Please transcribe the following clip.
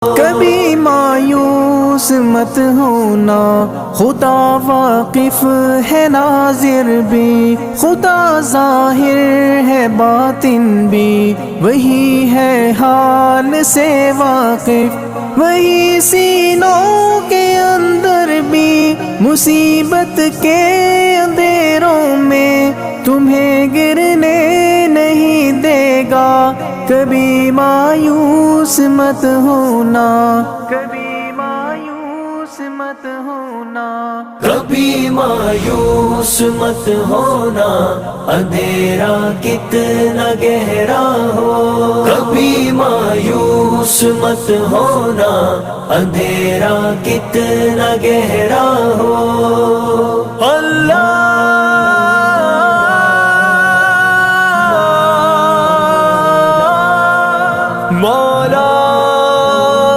کبھی مایوس مت ہونا، خدا واقف ہے ناظر بھی، خدا ظاہر ہے باطن بھی، وہی ہے حال سے واقف، وہی سینوں کے اندر بھی، مصیبت کے اندھیروں میں تمہیں گرنے نہیں دے گا، کبھی مایوس مت ہونا، کبھی مایوس مت ہونا، کبھی مایوس مت ہونا، اندھیرا کتنا گہرا ہو، کبھی مایوس مت ہونا، اندھیرا کتنا گہرا ہو، اللہ